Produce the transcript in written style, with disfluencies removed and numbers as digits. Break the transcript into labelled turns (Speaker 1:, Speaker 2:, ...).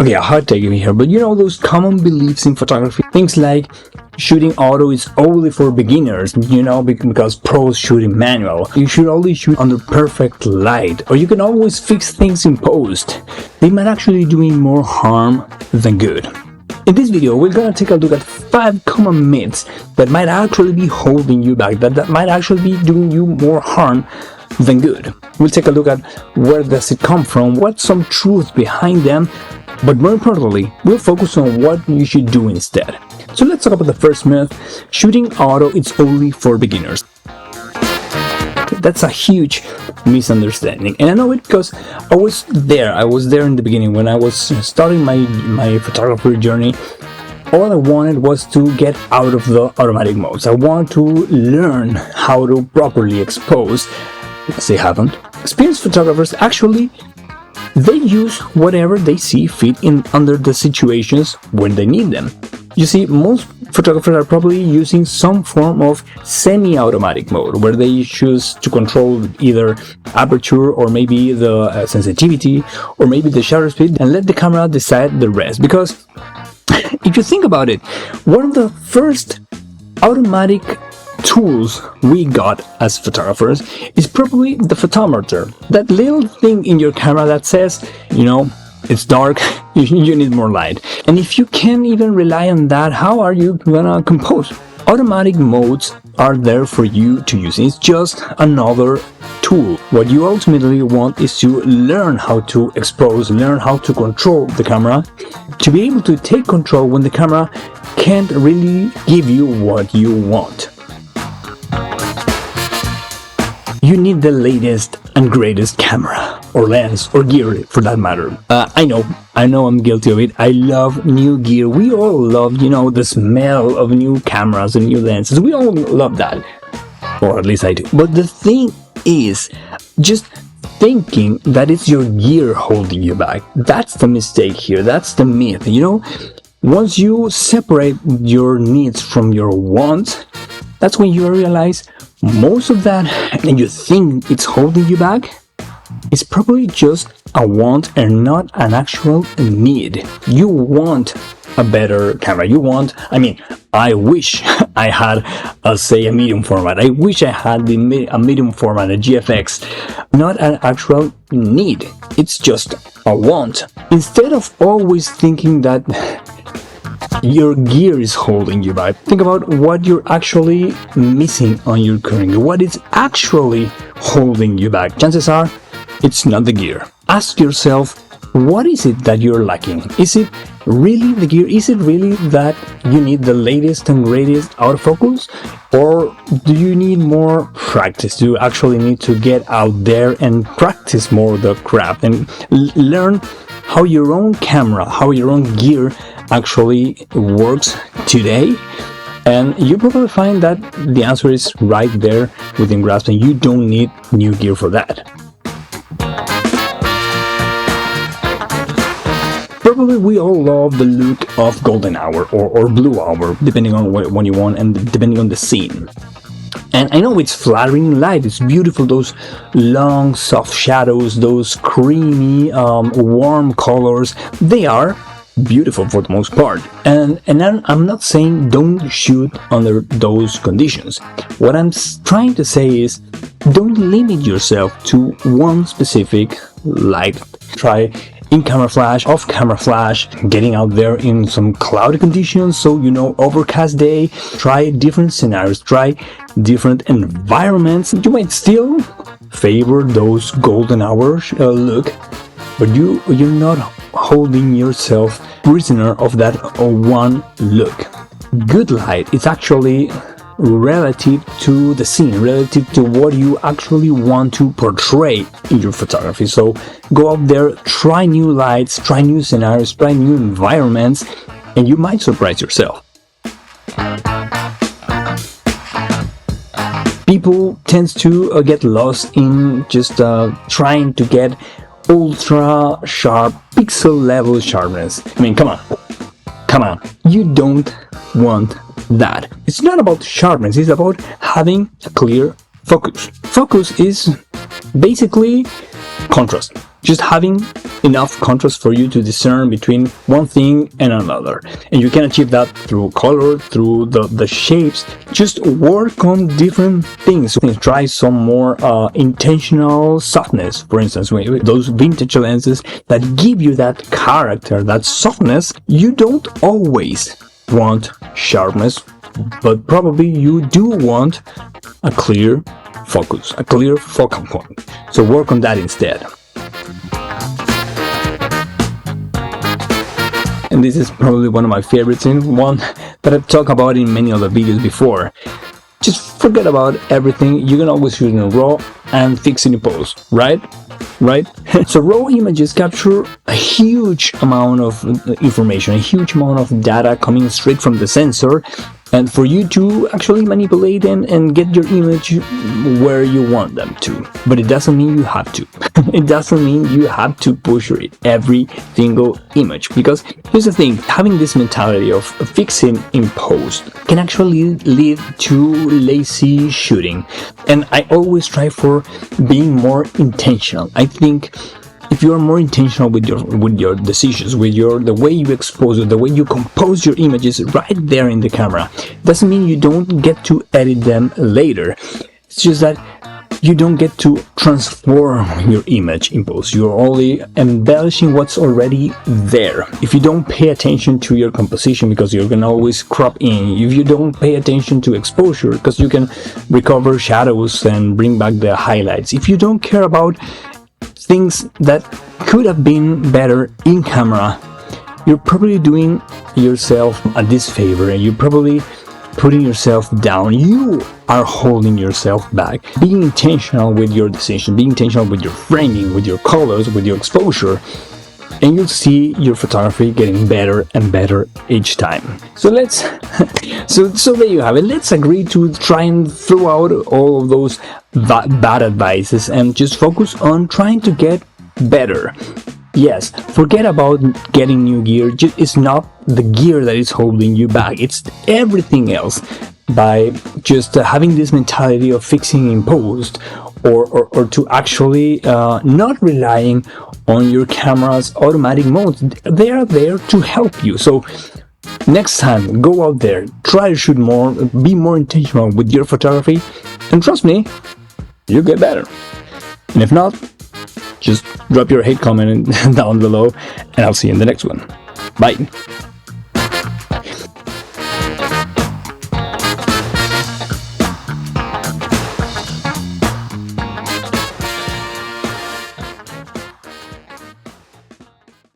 Speaker 1: Okay, a hot take here, but you know those common beliefs in photography? Things like shooting auto is only for beginners, you know, because pros shoot in manual. You should only shoot under perfect light, or you can always fix things in post. They might actually be doing more harm than good. In this video, we're gonna take a look at 5 common myths that might actually be holding you back, that might actually be doing you more harm than good. We'll take a look at where does it come from, what's some truth behind them, but more importantly, we'll focus on what you should do instead. So let's talk about the first myth: shooting auto is only for beginners. That's a huge misunderstanding, and I know it because I was there in the beginning when I was starting my photography journey. All I wanted was to get out of the automatic modes. I wanted to learn how to properly expose, as they haven't. Experienced photographers actually, they use whatever they see fit in under the situations when they need them. You see, most photographers are probably using some form of semi-automatic mode, where they choose to control either aperture or maybe the sensitivity or maybe the shutter speed and let the camera decide the rest. Because if you think about it, one of the first automatic tools we got as photographers is probably the photometer. That little thing in your camera that says, you know, it's dark, you need more light. And if you can't even rely on that, how are you gonna compose? Automatic modes are there for you to use. It's just another tool. What you ultimately want is to learn how to expose, learn how to control the camera, to be able to take control when the camera can't really give you what you want. You need the latest and greatest camera, or lens, or gear for that matter. I know I'm guilty of it. I love new gear. We all love, you know, the smell of new cameras and new lenses. We all love that. Or at least I do. But the thing is, just thinking that it's your gear holding you back. That's the mistake here. That's the myth. You know, once you separate your needs from your wants, that's when you realize most of that, and you think it's holding you back, it's probably just a want and not an actual need. You want a better camera. I wish I had, a medium format. I wish I had a medium format, a GFX. Not an actual need. It's just a want. Instead of always thinking that your gear is holding you back, think about what you're actually missing on your current gear. What is actually holding you back? Chances are it's not the gear. Ask yourself, what is it that you're lacking? Is it really the gear? Is it really that you need the latest and greatest autofocus? Or do you need more practice? Do you actually need to get out there and practice more the craft and learn how your own camera, how your own gear actually works today? And you probably find that the answer is right there within grasp, and you don't need new gear for that. Probably we all love the look of golden hour or blue hour, depending on what you want and depending on the scene. And I know it's flattering light, it's beautiful, those long soft shadows, those creamy warm colors, they are beautiful for the most part. And I'm not saying don't shoot under those conditions. What I'm trying to say is don't limit yourself to one specific light. Try in-camera flash, off-camera flash, getting out there in some cloudy conditions, so you know, overcast day. Try different scenarios, try different environments. You might still favor those golden hour look, but you're not holding yourself prisoner of that one look. Good light is actually relative to the scene, relative to what you actually want to portray in your photography. So go out there, try new lights, try new scenarios, try new environments, and you might surprise yourself. People tend to get lost in just trying to get ultra sharp pixel level sharpness. I mean, come on, you don't want that. It's not about sharpness, it's about having a clear focus. Focus is basically contrast, just having enough contrast for you to discern between one thing and another. And you can achieve that through color, through the shapes. Just work on different things. Try some more intentional softness. For instance, those vintage lenses that give you that character, that softness. You don't always want sharpness, but probably you do want a clear focus, a clear focal point. So work on that instead. And this is probably one of my favorites, and one that I've talked about in many other videos before. Just forget about everything. You can always shoot in RAW and fix it in post, right? So raw images capture a huge amount of information, a huge amount of data coming straight from the sensor, and for you to actually manipulate them and get your image where you want them to. But it doesn't mean you have to. It doesn't mean you have to push every single image, because here's the thing, having this mentality of fixing in post can actually lead to lazy shooting. And I always try for being more intentional. I think if you are more intentional with your decisions, with the way you expose it, the way you compose your images right there in the camera, doesn't mean you don't get to edit them later. It's just that you don't get to transform your image in post. You're only embellishing what's already there. If you don't pay attention to your composition, because you can always crop in. If you don't pay attention to exposure, because you can recover shadows and bring back the highlights. If you don't care about things that could have been better in camera, you're probably doing yourself a disfavor, and you're probably putting yourself down. You are holding yourself back. Being intentional with your decision, being intentional with your framing, with your colors, with your exposure, and you'll see your photography getting better and better each time. So so there you have it. Let's agree to try and throw out all of those bad advices and just focus on trying to get better. Yes, forget about getting new gear. It's not the gear that is holding you back, it's everything else. By just having this mentality of fixing in post, or to actually not relying on your camera's automatic modes. They are there to help you. So next time, go out there, try to shoot more, be more intentional with your photography, and trust me, you'll get better. And if not, just drop your hate comment down below, and I'll see you in the next one. Bye.